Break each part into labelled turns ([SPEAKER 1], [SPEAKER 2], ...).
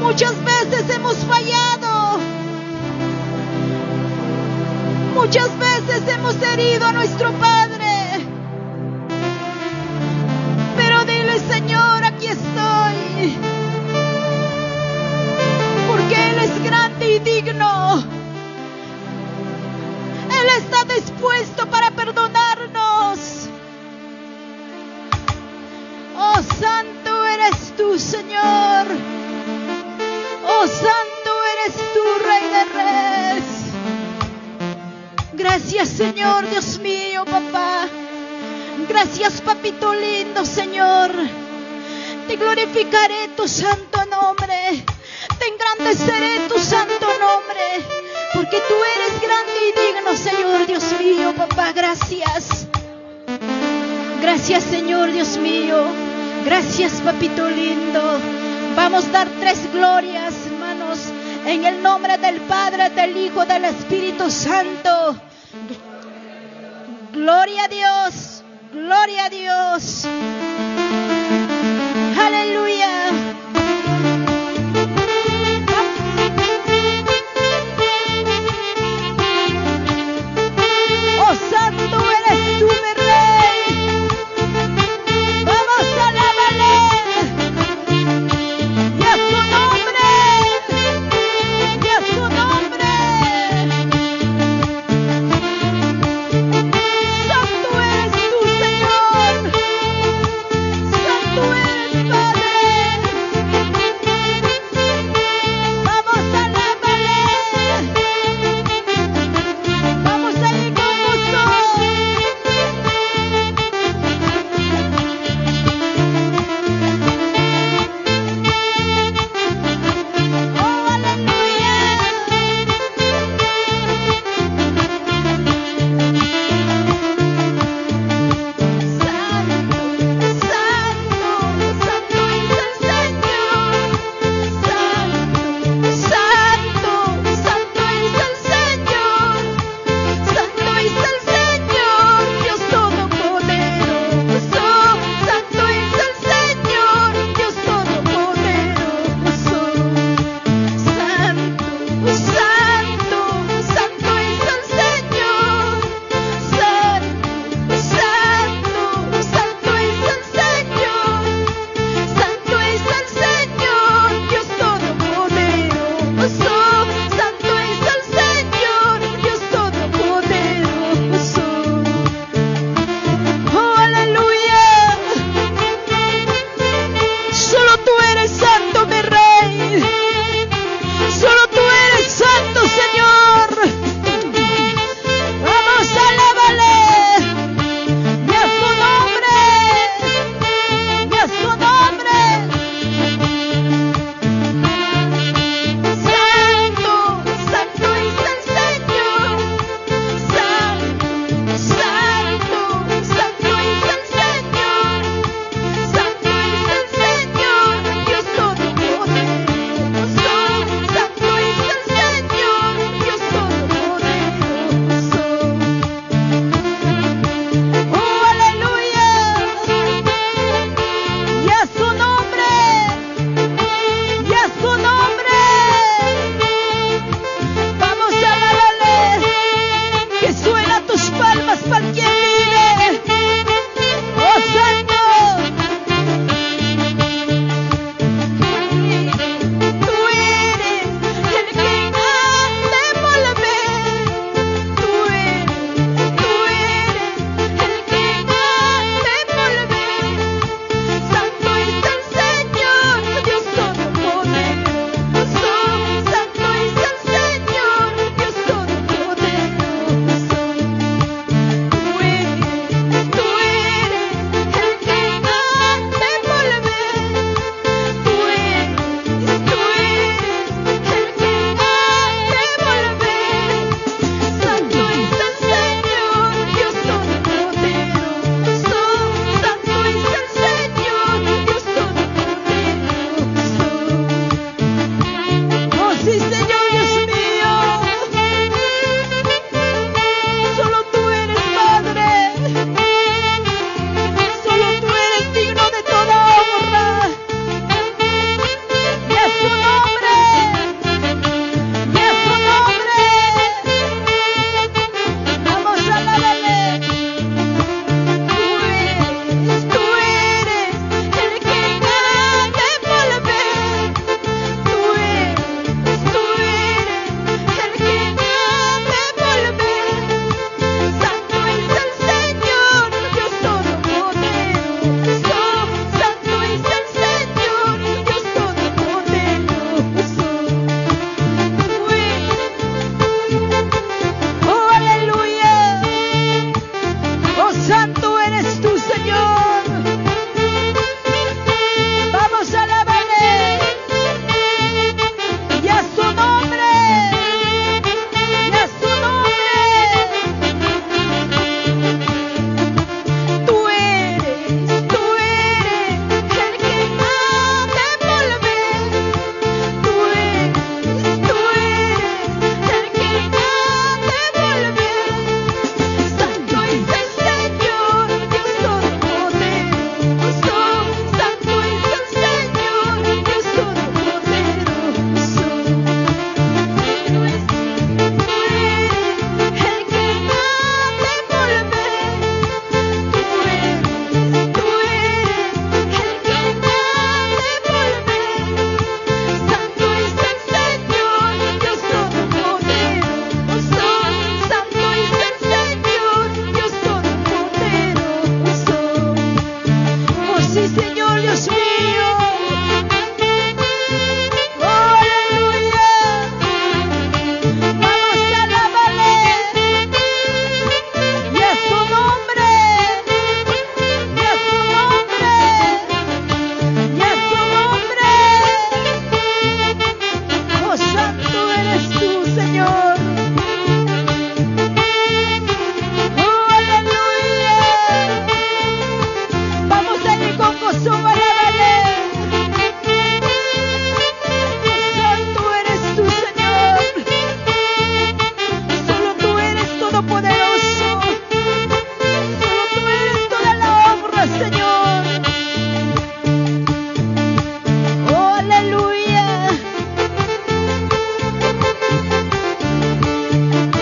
[SPEAKER 1] Muchas veces hemos fallado. Muchas veces hemos herido a nuestro Padre. Pero dile, Señor, aquí estoy. Porque Él es grande y digno. Él está dispuesto para perdonarnos. Oh, santo eres tú, Señor. Oh, santo eres tú, Rey de Reyes. Gracias, Señor, Dios mío, papá. Gracias, papito lindo, Señor. Te glorificaré tu santo nombre. Te engrandeceré tu santo nombre. Porque tú eres grande y digno, Señor, Dios mío, papá. Gracias. Gracias, Señor, Dios mío. Gracias, papito lindo. Vamos a dar 3 glorias, hermanos, en el nombre del Padre, del Hijo, del Espíritu Santo. Gloria a Dios, gloria a Dios. Aleluya. Oh, santo eres tú, mi Rey. Vamos, alábale. Y a su nombre. Y a su nombre. Santo eres tú, Señor. Santo eres, Padre.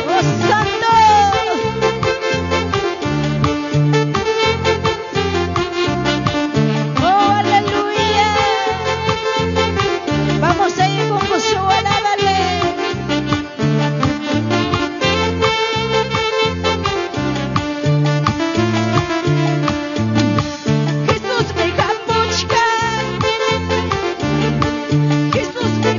[SPEAKER 1] Oh, santo. Oh, aleluya. Vamos a ir con Josué, alábale. Jesús me japuchka. Jesús me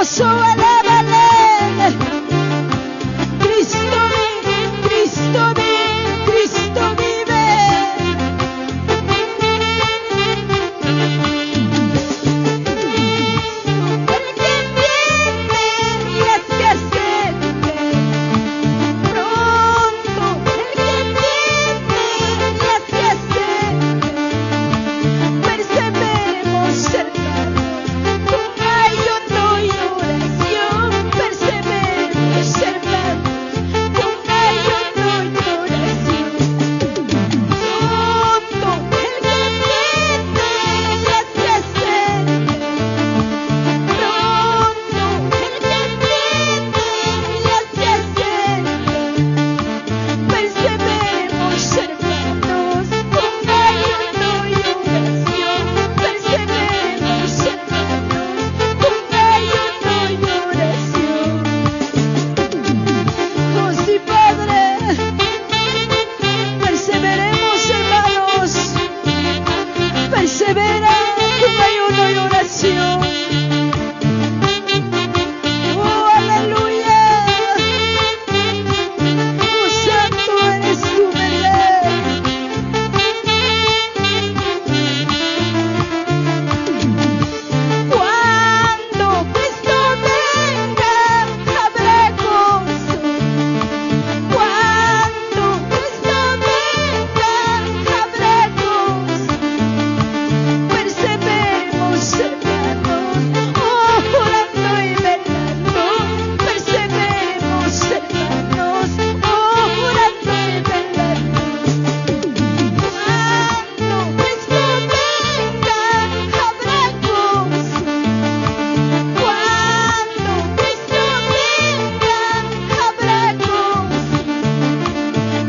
[SPEAKER 1] gozo, alábale. Cristo vive, Cristo vive, Cristo vive. El que viene y es que asciende, pronto. El que viene y es que asciende, perseveremos cercanos, con ayuno y oración. Perseveremos cercanos, con ayuno y oración. Pronto el que viene y es que asciende, pronto el que viene y es que asciende, perseveremos cercanos, con ayuno y oración. Perseveremos cercanos, con ayuno y oración. Oh sí, Padre, perseveremos, hermanos, persevera con ayuno y oración. Oh, aleluya. Oh, santo eres tú, mi Rey. Cuando Cristo venga, habrá gozo. Cuando Cristo venga, habrá gozo. Perseveremos cercanos, orando y velando. Perseveremos cercanos, orando y velando. Cuando Cristo venga, habrá gozo. Cuando Cristo venga, habrá gozo.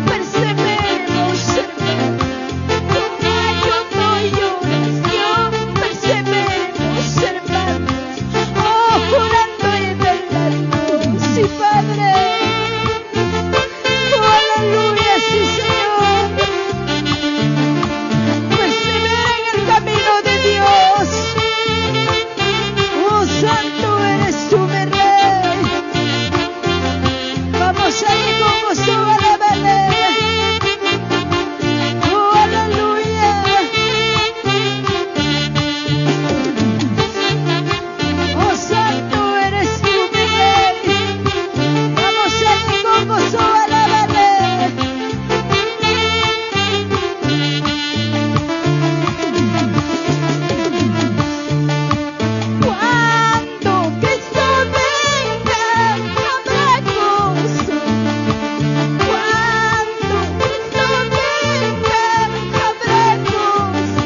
[SPEAKER 1] Perseveremos cercanos, con ayuno y oración. Perseveremos hermanos, orando y velando. Sí, Padre. Oh, aleluya, sí, Señor. Persevera en el camino de Dios. Oh, santo eres tú, mi Rey. Vamos ahí con gozo, alábale. Oh, aleluya. Oh, santo eres tú, mi Rey. Vamos ahí con gozo, alábale. Cuando Cristo venga, habrá gozo. Cuando Cristo venga, habrá gozo.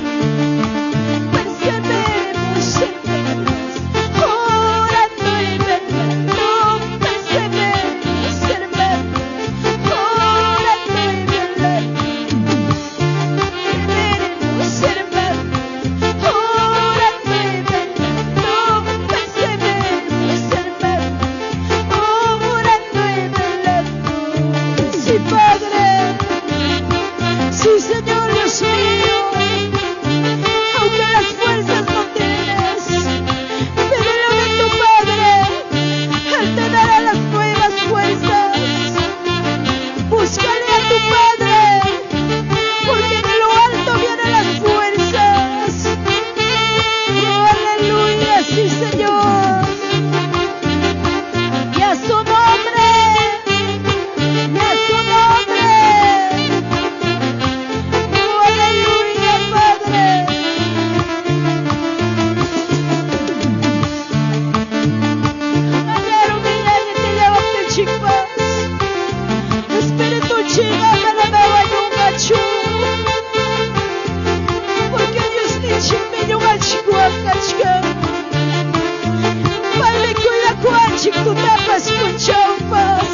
[SPEAKER 1] Perseveremos hermanos, orando y velando. Perseveremos hermanos, orando y velando. Perseveremos hermanos, orando y velando. Perseveremos hermanos, orando y velando. Sí, Padre. Sí, Señor Dios mío. Aunque las fuerzas no tienes, pídele a tu Padre. Él te dará las nuevas fuerzas. Búscale a tu Padre, porque de lo alto vienen las fuerzas. Oh, aleluya, sí, Señor. Y a su nombre, y a su nombre. Oh, aleluya, Padre. Ayer umilanie te llevaste chicas. Espíritu chica me la daba yung achu. Porque Dios ni chimpi yung achiku akachka. Balik ko yung akuachik tu tapas ko chaupas.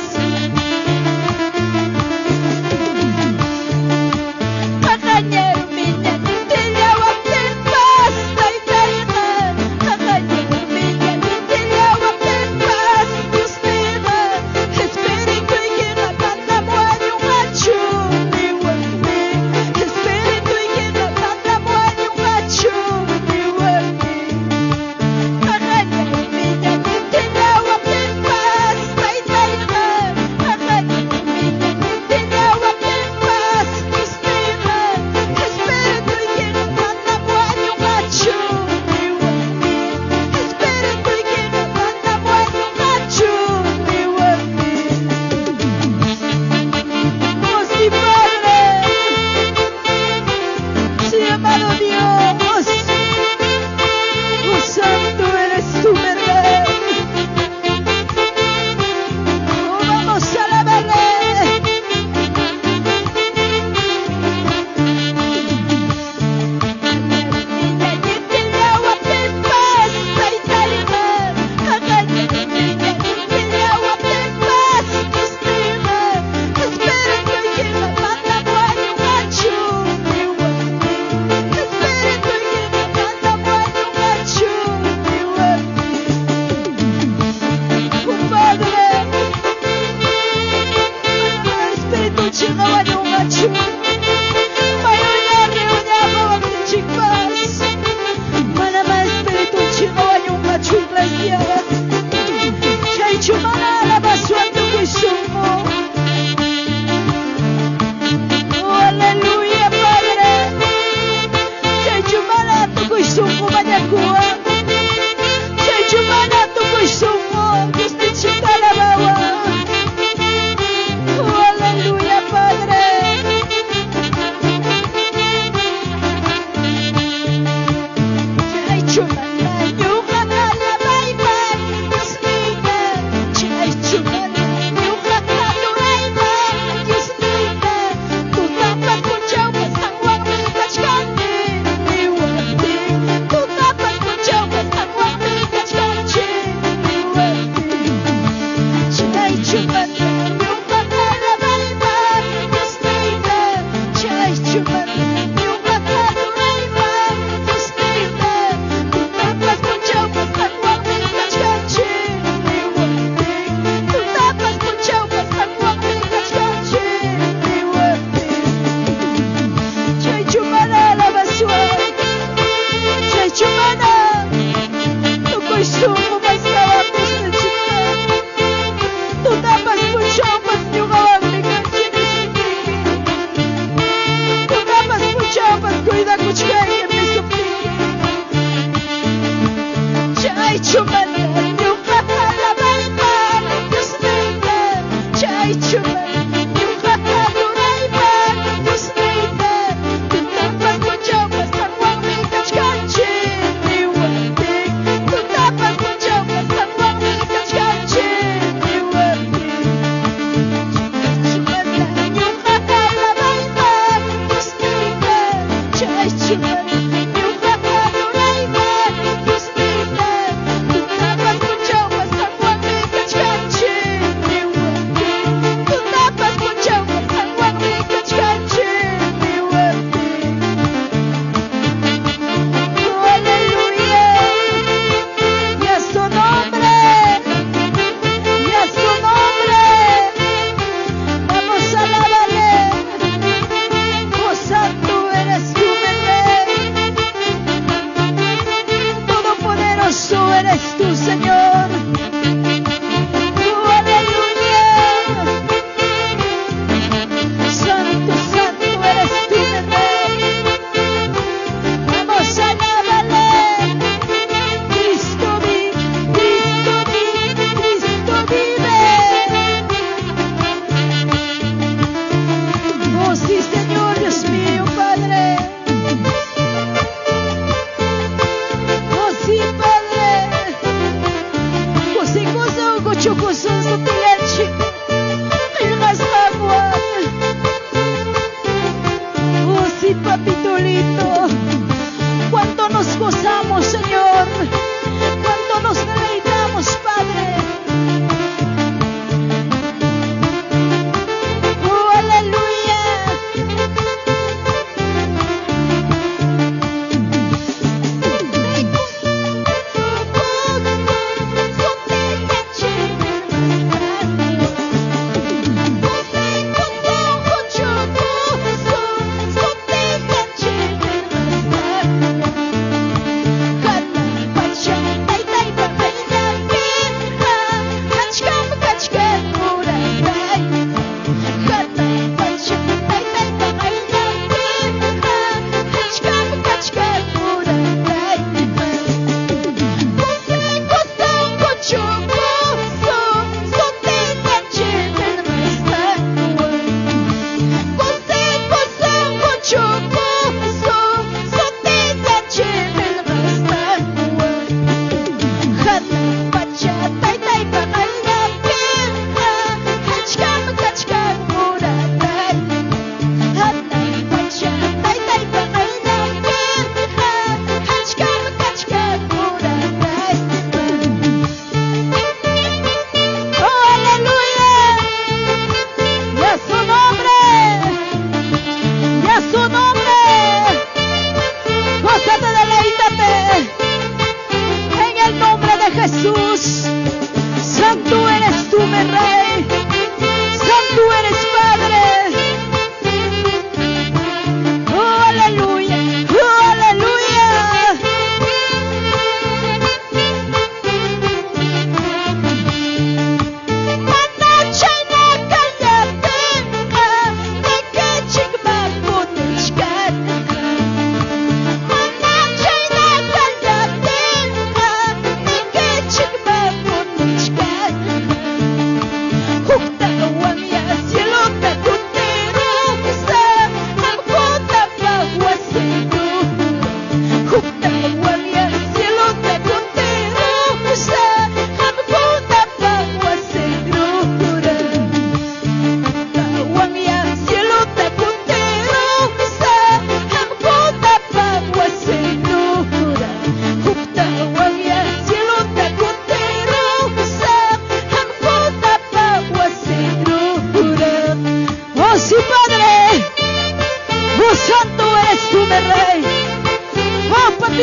[SPEAKER 1] Makanya umilanie te llevaste paz. Taitayaman. Makanya umilanie te llevaste paz. Dios mío. Espíritu y que la banda muere un macho. Espíritu y que la banda muere un macho.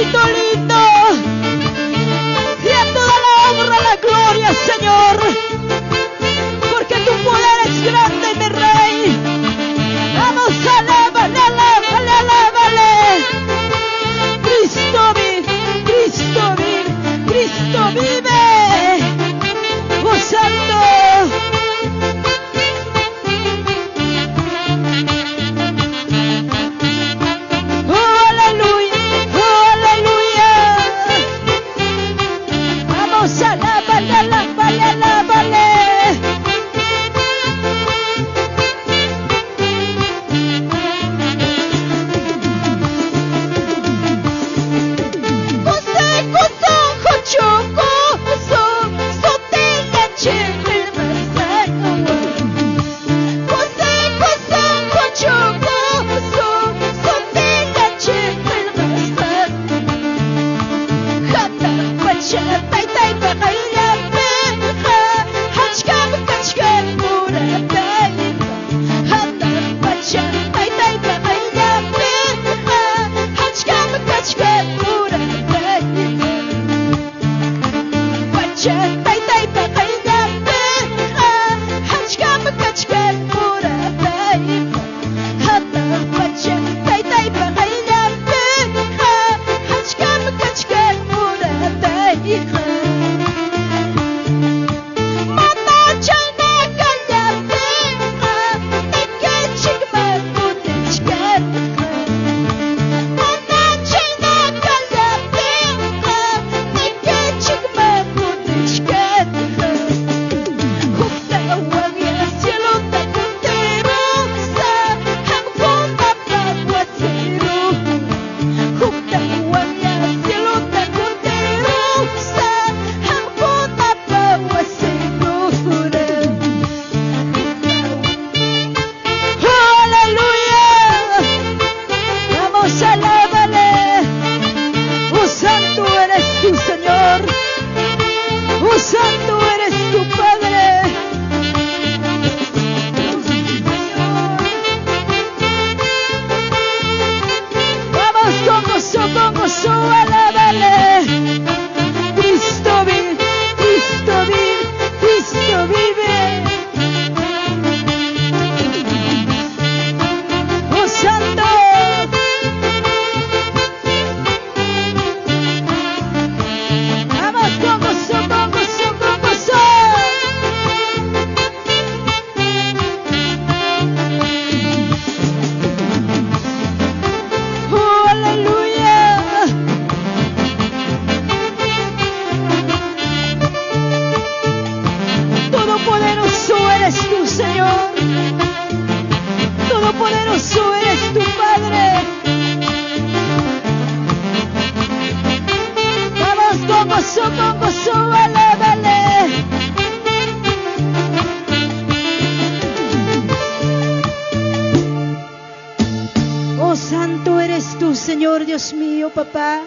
[SPEAKER 1] papito lindo. Y a toda la honra, la gloria, Señor, porque tu poder es grande, mi Rey. Vamos, alábale, alábale, alábale. Cristo vive, Cristo vive, Cristo vive. Oh Santo. Oh aleluya, oh aleluya. Vamos, alábale, alábale, alábale. Oh, santo eres tú, Señor Dios mío, papá.